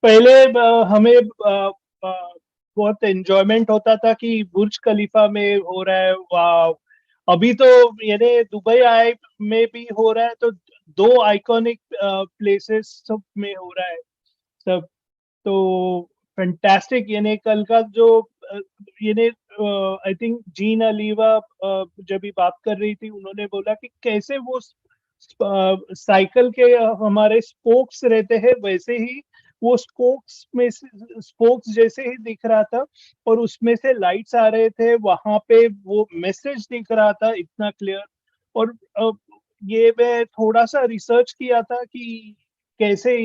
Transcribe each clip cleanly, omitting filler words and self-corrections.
पहले हमें बहुत एंजॉयमेंट होता था कि बुर्ज खलीफा में हो रहा है, वाह। अभी तो यानी दुबई आए में भी हो रहा है, तो दो आइकॉनिक प्लेसेस सब में हो रहा है सब। तो फैंटास्टिक, यानी कल का जो यानी आई थिंक जीन अलीवा जब भी बात कर रही थी, उन्होंने बोला कि कैसे वो साइकिल के हमारे स्पोक्स रहते हैं, वैसे ही वो स्पोक्स में स्पोक्स जैसे ही दिख रहा था, और उसमें से लाइट्स आ रहे थे, वहां पे वो मैसेज दिख रहा था इतना क्लियर। और ये मैं थोड़ा सा रिसर्च किया था कि कैसे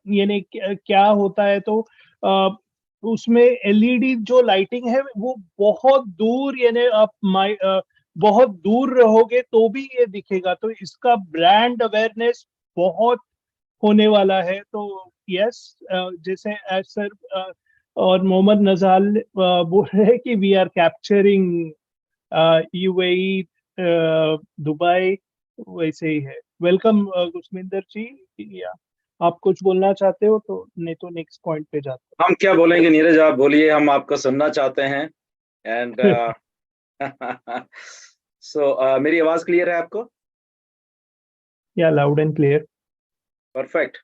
यानी क्या होता है, तो उसमें एलईडी जो लाइटिंग है वो बहुत दूर, यानी आप बहुत दूर रहोगे तो भी ये दिखेगा, तो इसका ब्रांड अवेयरनेस बहुत होने वाला है। तो यस, जैसे एज सर और मोहम्मद नजाल बोल रहे हैं कि we are capturing UAE Dubai, वैसे ही है। वेलकम गुरमिंदर जी, या आप कुछ बोलना चाहते हो तो, नहीं तो नेक्स्ट पॉइंट पे जाते हम क्या बोलेंगे नीरज, आप बोलिए, हम आपको सुनना चाहते हैं। एंड हैं। मेरी आवाज क्लियर है आपको? या लाउड एंड क्लियर। परफेक्ट।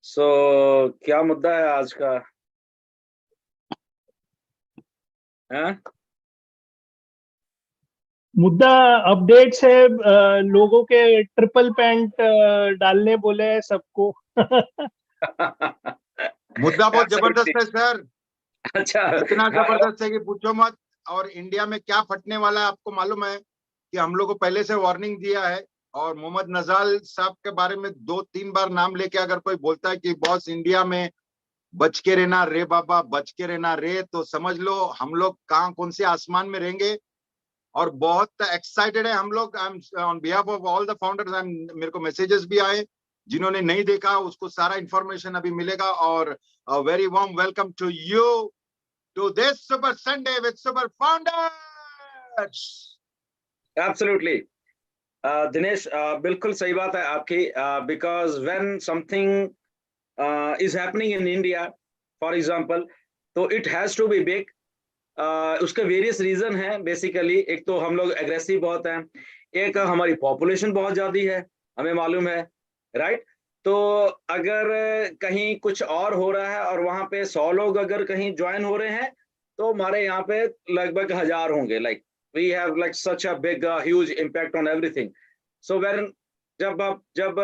सो क्या मुद्दा है आज का? हैं? मुद्दा अपडेट्स है, लोगों के ट्रिपल पैंट डालने बोले हैं सबको। मुद्दा बहुत Absolutely. जबरदस्त है सर, अच्छा। इतना जबरदस्त है कि पूछो मत। और इंडिया में क्या फटने वाला है आपको मालूम है कि हम लोग को पहले से वार्निंग दिया है। और मोहम्मद नजाल साहब के बारे में 2-3 बार नाम लेके अगर कोई बोलता है कि बॉस इंडिया में बच के रहना रे बाबा, बच के रहना रे, तो समझ लो हम लोग कहाँ कौन से आसमान में रहेंगे। और बहुत एक्साइटेड है हम लोग। I am on behalf of all the founders, मेरे को मैसेजेस भी आए, जिन्होंने नहीं देखा उसको सारा इंफॉर्मेशन अभी मिलेगा। और very warm welcome to you to this Super Sunday with Super Founders. Absolutely. Dinesh, बिल्कुल सही बात है आपकी, because when something is happening in India, for example, तो it has to be big. उसके वेरियस रीजन हैं बेसिकली। एक तो हम लोग एग्रेसिव बहुत हैं, एक हमारी पॉपुलेशन बहुत ज्यादा है, हमें मालूम है, राइट? तो अगर कहीं कुछ और हो रहा है और वहां पे 100 लोग अगर कहीं ज्वाइन हो रहे हैं, तो हमारे यहाँ पे लगभग 1000 होंगे। Like we have like such a big huge impact on everything. So when जब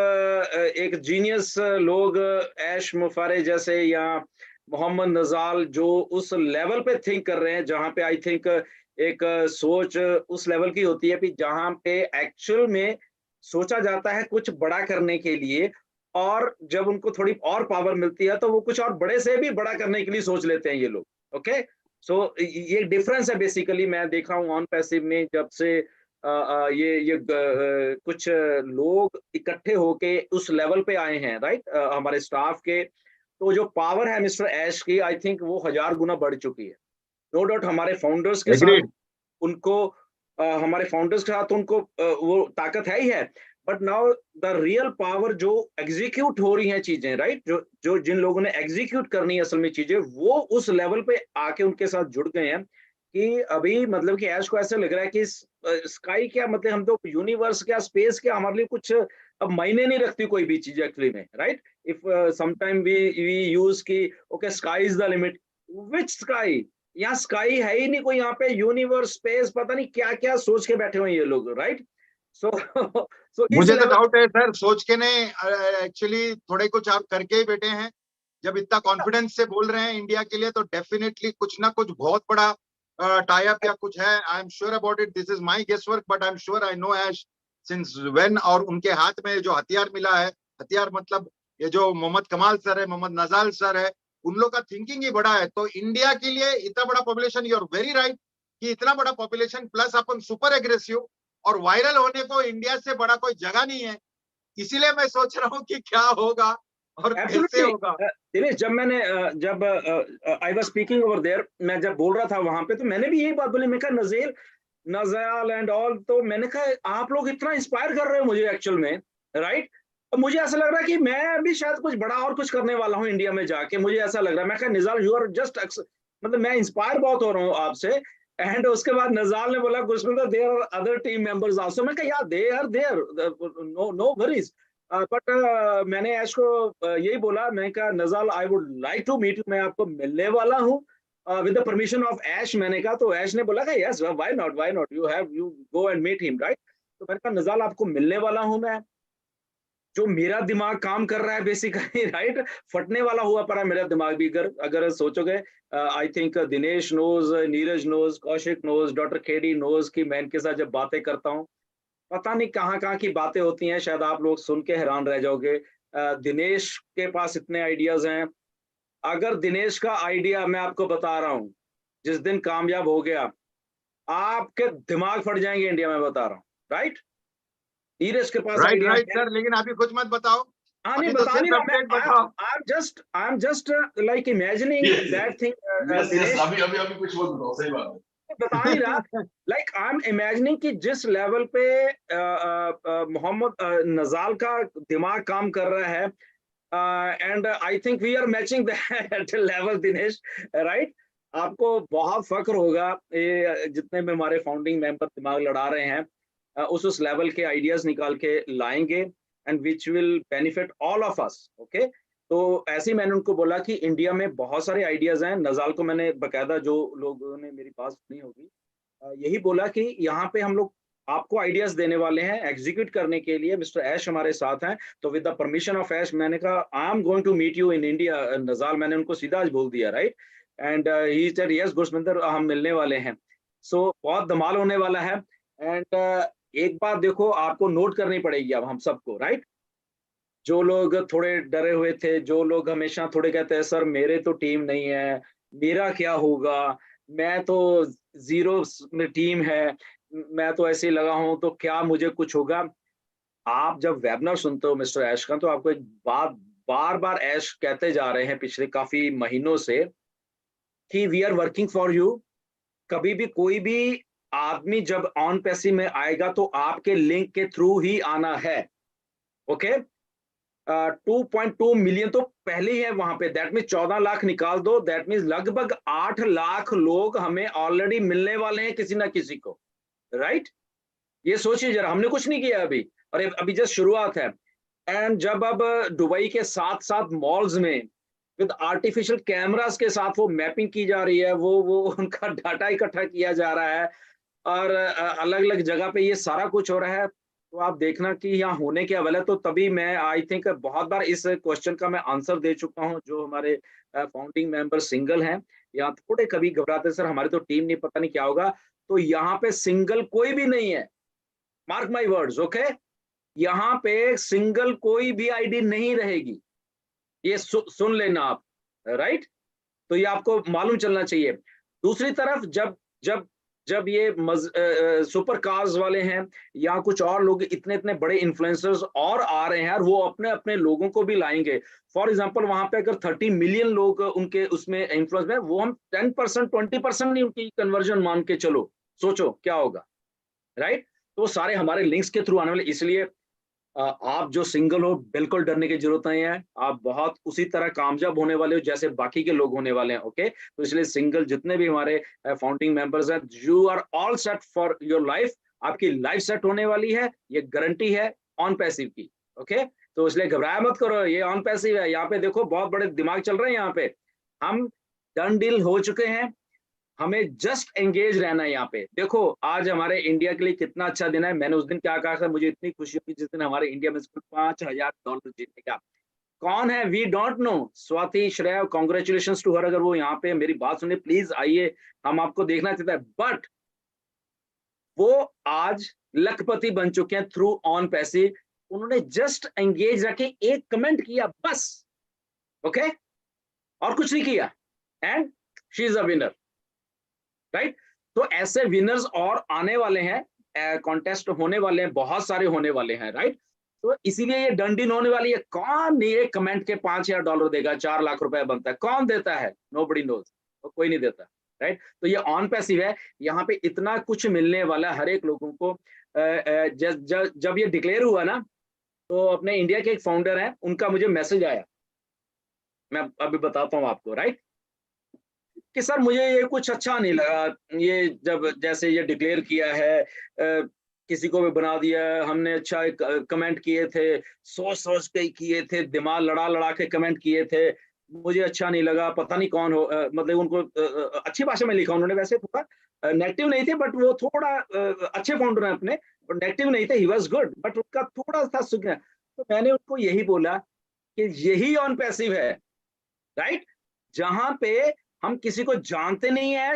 एक जीनियस लोग, ऐश मुफारे जैसे या मोहम्मद नजाल, जो उस लेवल पे थिंक कर रहे हैं, जहां पे आई थिंक एक सोच उस लेवल की होती है कि जहां पे एक्चुअल में सोचा जाता है कुछ बड़ा करने के लिए, और जब उनको थोड़ी और पावर मिलती है तो वो कुछ और बड़े से भी बड़ा करने के लिए सोच लेते हैं ये लोग। ओके, सो ये डिफरेंस है बेसिकली। मैं देखा हूँ ऑन पैसिव में, जब से कुछ लोग इकट्ठे होके उस लेवल पे आए हैं, राइट, हमारे स्टाफ के, तो जो पावर है मिस्टर ऐश की, आई थिंक वो 1000 गुना बढ़ चुकी है। नो डाउट हमारे फाउंडर्स के साथ Agreed. उनको हमारे फाउंडर्स के साथ उनको वो ताकत है ही है। But now the real power जो एग्जीक्यूट हो रही हैं चीजें, राइट, जो जो जिन लोगों ने एग्जीक्यूट करनी है असल में चीजें, वो उस लेवल पे आके उनके साथ जुड़ गए हैं कि अभी मतलब कि ऐश को ऐसा लग रहा है कि स्काई क्या, मतलब हम तो यूनिवर्स क्या, स्पेस क्या, हमारे लिए कुछ अब मायने नहीं रखती कोई भी चीज एक्चुअली में, right? If sometime we use की okay sky is the limit, which sky? यहाँ स्काई है ही नहीं कोई, यहाँ पे यूनिवर्स, स्पेस, पता नहीं क्या क्या सोच के बैठे हुए हैं ये लोग, राइट? सो सो इस मुझे तो लेवल डाउट है सर, सोच के नहीं, एक्चुअली थोड़े कुछ आप करके ही बैठे हैं। जब इतना कॉन्फिडेंस से बोल रहे हैं इंडिया के लिए, तो डेफिनेटली कुछ ना कुछ बहुत बड़ा टाई अप या कुछ है। I am sure about it, this is my guess work, but I am sure I know ash since when. और उनके हाथ में जो हथियार मिला है, हथियार मतलब ये जो मोहम्मद कमाल सर है, मोहम्मद नजाल सर है, उन लोग का थिंकिंग ही बड़ा है। तो इंडिया के लिए इतना बड़ा population, you are very right, कि इतना बड़ा पॉपुलेशन प्लस अपन सुपर एग्रेसिव और वायरल होने को इंडिया से बड़ा कोई जगह नहीं है। इसीलिए मैं सोच रहा हूँ कि क्या होगा और कैसे एब्सोल्युटली। होगा। दिनेश, जब I was speaking over there, मैं जब बोल रहा था वहां पे, तो मैंने भी यही बात बोली। मैं कहा नजीर, नज़ाल एंड ऑल, तो मैंने कहा आप लोग इतना इंस्पायर कर रहे हो मुझे एक्चुअल में, राइट? और मुझे ऐसा लग रहा है कि मैं भी शायद कुछ बड़ा और कुछ करने वाला हूँ इंडिया में जाके, मुझे ऐसा लग रहा है। मैं कहा निजाल यू आर जस्ट, मतलब मैं इंस्पायर बहुत हो रहा हूँ आपसे। एंड उसके बाद नजाल ने बोला Gursminder there are other team members also. मैं कहा यार they are there, no no worries. But मैंने ऐश को यही बोला, मैं कहा Nigel I would like to meet you, मैं आपको मिलने वाला हूँ with the permission of Ash. मैंने कहा, तो ऐश ने बोला कि yes why not, you go and meet him, right. तो मैंने कहा नजाल आपको मिलने वाला हूँ मैं, जो मेरा दिमाग काम कर रहा है बेसिकली, राइट, फटने वाला हुआ पड़ा मेरा दिमाग भी। अगर अगर सोचोगे, I think Dinesh knows, Neeraj knows, Kaushik knows, doctor KD knows कि मैं इनके साथ जब बातें करता हूँ, पता नहीं कहाँ की बातें होती हैं, शायद आप लोग सुन के हैरान रह जाओगे। दिनेश के पास इतने आइडियाज हैं। अगर दिनेश का आइडिया मैं आपको बता रहा हूँ, जिस दिन कामयाब हो गया, आपके दिमाग फट जाएंगे इंडिया में, बता रहा हूँ, राइट। नीरज के पास राइट आइडिया राइट है। सर, लेकिन अभी कुछ मत बताओ, हाँ नहीं अभी तो बता नहीं सिर्फ रहा अपडेट मैं, बताओ। I'm just like imagining that thing, yes yes, Dinesh. अभी अभी अभी कुछ मत बताओ, सही बात है। बता नहीं रहा, like I'm imagining कि जिस लेवल पे मोहम्मद नजाल का दिमाग काम कर रहा है, and I think we are matching that level Dinesh, right. आपको बहुत फक्र होगा, ये जितने भी हमारे फाउंडिंग मेंबर दिमाग लड़ा रहे हैं, उस लेवल के आइडियाज निकाल के लाएंगे, and which will benefit all of us, okay. तो ऐसे ही मैंने उनको बोला कि इंडिया में बहुत सारे आइडियाज हैं। नजाल को मैंने बकायदा, जो लोगों ने मेरी बात सुनी होगी, यही बोला कि यहाँ पे हम लोग आपको आइडियाज देने वाले हैं एग्जीक्यूट करने के लिए। मिस्टर ऐश हमारे साथ हैं, तो with the permission of Ash मैंने कहा I am going to meet you in India Nigel, मैंने उनको सीधा आज बोल दिया, right. And he said yes Gursminder, हम मिलने वाले हैं। सो बहुत धमाल होने वाला है। एंड एक बात देखो, आपको नोट करनी पड़ेगी अब हम सबको, राइट। जो लोग थोड़े डरे हुए थे, जो लोग हमेशा थोड़े कहते हैं सर मेरे तो टीम नहीं है, मेरा क्या होगा, मैं तो जीरो में टीम है, मैं तो ऐसे ही लगा हूं, तो क्या मुझे कुछ होगा। आप जब वेबिनार सुनते हो मिस्टर ऐश का, तो आपको एक बात बार बार ऐश कहते जा रहे हैं पिछले काफी महीनों से कि we are working for you. कभी भी कोई भी आदमी जब ऑन पैसिव में आएगा तो आपके लिंक के थ्रू ही आना है, ओके। 2.2 मिलियन तो पहले ही है वहां पे, दैट मीन 14 लाख निकाल दो, दैट मीन लगभग 8 लाख लोग हमें ऑलरेडी मिलने वाले हैं किसी ना किसी को, राइट। ये सोचिए जरा, हमने कुछ नहीं किया अभी, और अभी जस्ट शुरुआत है। एंड जब अब दुबई के साथ साथ मॉल्स में विद आर्टिफिशियल कैमरास के साथ वो मैपिंग की जा रही है, वो उनका डाटा इकट्ठा किया जा रहा है, और अलग अलग जगह पे ये सारा कुछ हो रहा है, तो आप देखना कि यहाँ होने क्या वाला है। तो तभी मैं आई थिंक बहुत बार इस क्वेश्चन का मैं आंसर दे चुका हूँ। जो हमारे फाउंडिंग मेंबर सिंगल हैं, यहाँ थोड़े कभी घबराते सर हमारी तो टीम नहीं, पता नहीं क्या होगा, तो यहाँ पे सिंगल कोई भी नहीं है, मार्क माई वर्ड्स, ओके। यहाँ पे सिंगल कोई भी आईडी नहीं रहेगी, ये सुन लेना आप, राइट। तो ये आपको मालूम चलना चाहिए। दूसरी तरफ जब जब जब ये सुपर कार्स वाले हैं या कुछ और लोग, इतने इतने बड़े इन्फ्लुएंसर्स और आ रहे हैं, और वो अपने अपने लोगों को भी लाएंगे। फॉर एग्जांपल वहां पे अगर 30 मिलियन लोग उनके उसमें इन्फ्लुएंस में, वो हम 10% 20% नहीं उनकी कन्वर्जन मान के चलो, सोचो क्या होगा, राइट। तो सारे हमारे लिंक्स के थ्रू आने वाले, इसलिए आप जो सिंगल हो बिल्कुल डरने की जरूरत नहीं है, आप बहुत उसी तरह कामयाब होने वाले हो जैसे बाकी के लोग होने वाले हैं, ओके। तो इसलिए सिंगल जितने भी हमारे फाउंडिंग मेंबर्स हैं, you are all set for your life, आपकी लाइफ सेट होने वाली है, ये गारंटी है ऑन पैसिव की, ओके। तो इसलिए घबराया मत करो, ये ऑन पैसिव है। यहाँ पे देखो बहुत बड़े दिमाग चल रहे हैं, यहाँ पे हम डन डील हो चुके हैं, हमें जस्ट एंगेज रहना है यहाँ पे। देखो आज हमारे इंडिया के लिए कितना अच्छा दिन है। मैंने उस दिन क्या कहा था, मुझे इतनी खुशी हुई जिस दिन हमारे इंडिया में $5,000 जीतेगा। कौन है, we don't know. Swati Shreya, congratulation to her. अगर वो यहाँ पे मेरी बात सुने प्लीज आइए, हम आपको देखना चाहते हैं। बट वो आज लखपति बन चुके हैं थ्रू ऑन पैसिव। उन्होंने जस्ट एंगेज रखे, एक कमेंट किया बस, ओके, और कुछ नहीं किया, and she is a winner, right. तो ऐसे विनर्स और आने वाले हैं, कॉन्टेस्ट होने वाले हैं, बहुत सारे होने वाले हैं, राइट। तो इसीलिए ये डंडीन होने वाली है। कौन ये कमेंट के $5,000 देगा, 4 लाख रुपए बनता है, कौन देता है, नोबडी नोज, तो कोई नहीं देता, राइट। तो ये ऑन पैसिव है, यहाँ पे इतना कुछ मिलने वाला हर एक लोगों को। जब ये डिक्लेयर हुआ ना, तो अपने इंडिया के एक फाउंडर हैं, उनका मुझे मैसेज आया, मैं अभी बताता हूँ आपको, राइट, कि सर मुझे ये कुछ अच्छा नहीं लगा, ये जब जैसे ये डिक्लेयर किया है, किसी को भी बना दिया है, हमने अच्छा कमेंट किए थे, सोच सोच के किए थे, दिमाग लड़ा लड़ा के कमेंट किए थे, मुझे अच्छा नहीं लगा, पता नहीं कौन हो, मतलब उनको अच्छी भाषा में लिखा उन्होंने, वैसे थोड़ा नेगेटिव नहीं थे, बट वो थोड़ा अच्छे फाउंडर हैं अपने, नेगेटिव नहीं थे, ही वाज गुड, बट उनका थोड़ा सा सुगना, तो मैंने उनको यही बोला कि यही ऑन पैसिव है, राइट, जहां पे हम किसी को जानते नहीं है,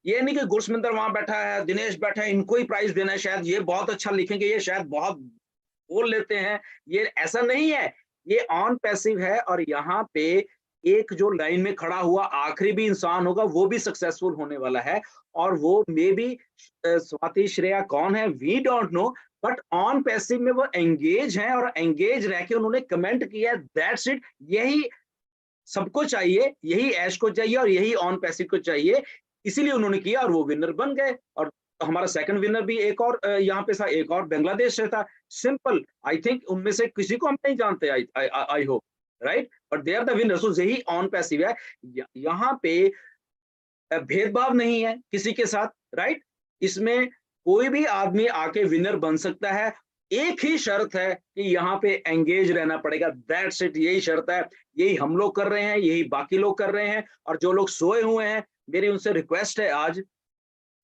ये नहीं कि गुरसमिंदर वहां बैठा है, दिनेश बैठा है, इनको ही प्राइज देना है, शायद ये बहुत अच्छा लिखेंगे, ये शायद बहुत बोल लेते हैं, ये ऐसा नहीं है, ये ऑन पैसिव है, और यहाँ पे एक जो लाइन में खड़ा हुआ आखिरी भी इंसान होगा वो भी सक्सेसफुल होने वाला है, और वो मे बी स्वाति श्रेया कौन है we don't know, but on passive में वो एंगेज हैं, और एंगेज रह के उन्होंने कमेंट किया, दैट्स इट, यही सबको चाहिए, यही ऐश को चाहिए, और यही ऑन पैसिव को चाहिए, इसीलिए उन्होंने किया, और वो विनर बन गए, और हमारा सेकंड विनर भी एक और यहाँ पे था, एक और बांग्लादेश से था, सिंपल, आई थिंक उनमें से किसी को हम नहीं जानते, I hope, right, but they are the winners, so यही ऑन पैसिव है, यहाँ पे भेदभाव नहीं है किसी के साथ, राइट, इसमें कोई भी आदमी आके विनर बन सकता है, एक ही शर्त है कि यहाँ पे एंगेज रहना पड़ेगा, दैट्स इट, यही शर्त है, यही हम लोग कर रहे हैं, यही बाकी लोग कर रहे हैं, और जो लोग सोए हुए हैं, मेरी उनसे रिक्वेस्ट है, आज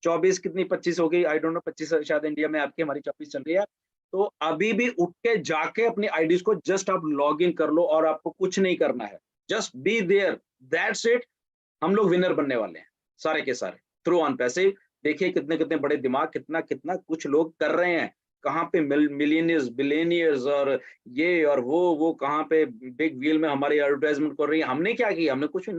24 कितनी 25 हो गई, आई डोंट नो, 25 शायद इंडिया में, आपकी हमारी 24 चल रही है, तो अभी भी उठ के जाके अपनी आईडीज को जस्ट आप लॉग इन कर लो, और आपको कुछ नहीं करना है, just be there, that's it, हम लोग विनर बनने वाले हैं सारे के सारे थ्रू ऑन पैसिव। देखिए कितने कितने बड़े दिमाग, कितना कितना कुछ लोग कर रहे हैं, कहाँ पे मिलियनियर्स बिलियनियर्स और ये और वो कहाँ पे बिग व्हील में हमारी एडवर्टाइजमेंट कर रही है, हमने क्या किया, हमने कुछ नहीं,